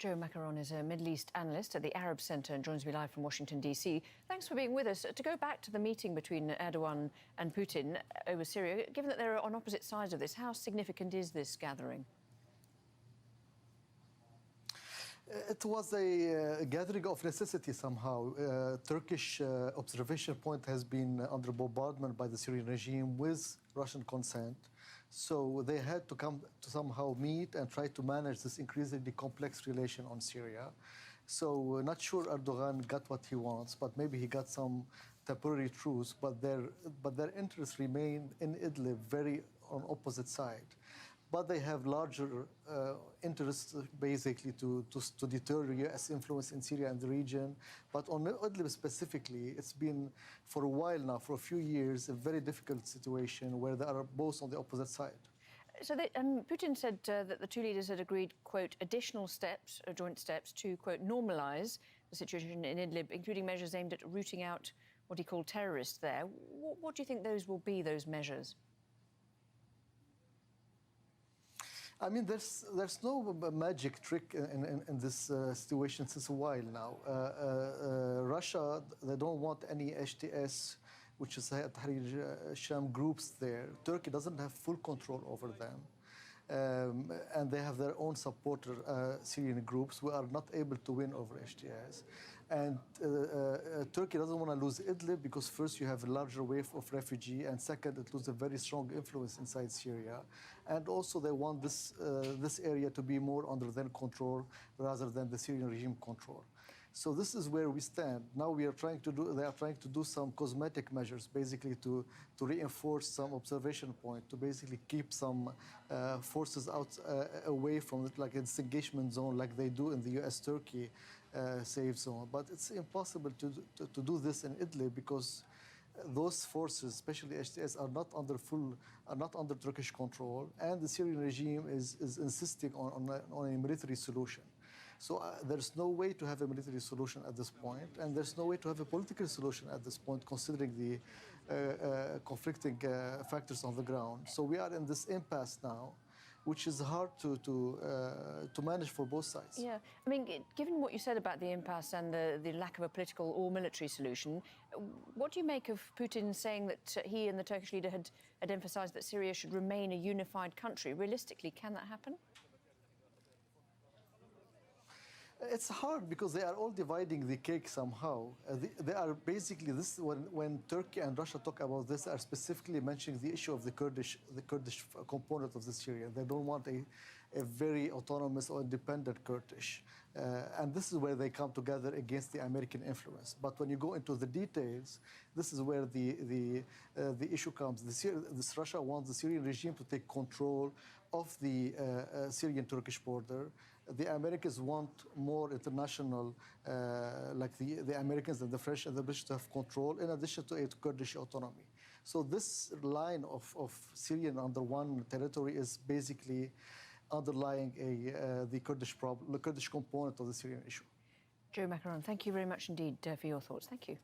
Joe Macaron is a Middle East analyst at the Arab Centre and joins me live from Washington, D.C. Thanks for being with us. To go back to the meeting between Erdogan and Putin over Syria, given that they're on opposite sides of this, how significant is this gathering? It was a gathering of necessity somehow. Turkish observation point has been under bombardment by the Syrian regime with Russian consent. So they had to come to somehow meet and try to manage this increasingly complex relation on Syria. So not sure Erdogan got what he wants, but maybe he got some temporary truce. But their interests remain in Idlib very on opposite side. But they have larger interests, basically, to deter U.S. influence in Syria and the region. But on Idlib specifically, it's been, for a while now, for a few years, a very difficult situation where they are both on the opposite side. So Putin said that the two leaders had agreed, quote, additional steps, or joint steps, to, quote, normalise the situation in Idlib, including measures aimed at rooting out what he called terrorists there. What do you think those will be, those measures? I mean, there's no magic trick in this situation since a while now. Russia, they don't want any HTS, which is Tahrir Sham groups there. Turkey doesn't have full control over them. And they have their own supporter Syrian groups who are not able to win over HTS. And Turkey doesn't want to lose Idlib because first you have a larger wave of refugees, and second, it loses a very strong influence inside Syria. And also they want this area to be more under their control rather than the Syrian regime control. So this is where we stand. Now they are trying to do some cosmetic measures, basically to reinforce some observation point, to basically keep some forces out away from it, like its engagement zone, like they do in the U.S.-Turkey safe zone. But it's impossible to do this in Idlib because those forces, especially HTS, are not under Turkish control, and the Syrian regime is insisting on a military solution. So there's no way to have a military solution at this point, and there's no way to have a political solution at this point, considering the conflicting factors on the ground. So we are in this impasse now, which is hard to manage for both sides. Yeah, I mean, given what you said about the impasse and the lack of a political or military solution, what do you make of Putin saying that he and the Turkish leader had emphasised that Syria should remain a unified country? Realistically, can that happen? It's hard because they are all dividing the cake somehow. They are basically this when Turkey and Russia talk about this, are specifically mentioning the issue of the Kurdish component of the Syria. They don't want a very autonomous or independent Kurdish, and this is where they come together against the American influence. But when you go into the details, this is where the issue comes. This Russia wants the Syrian regime to take control of the Syrian-Turkish border. The Americans want more international, like the Americans and the French and the British to have control, in addition to a Kurdish autonomy. So this line of Syrian under one territory is basically underlying the Kurdish problem, the Kurdish component of the Syrian issue. Joe Macaron, thank you very much indeed for your thoughts. Thank you.